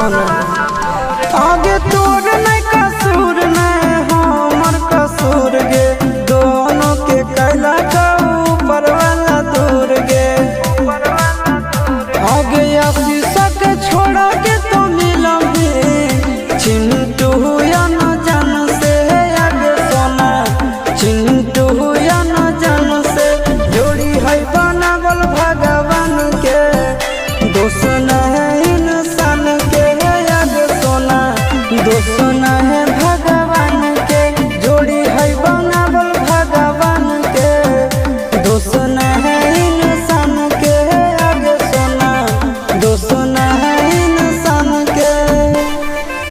सुन आगे तोर नहीं कसूर नहीं हमर कसूर गे दोनों के कैला का ऊपर वाला दूर गे आगे आशीषा के छोड़ा के तो मिलबे चिंटू या न जान से आगे सोना चिंटू या न जान से जोड़ी है बनावल भगवान के दोस्त नहीं इंसान के आगे सोना दोस्त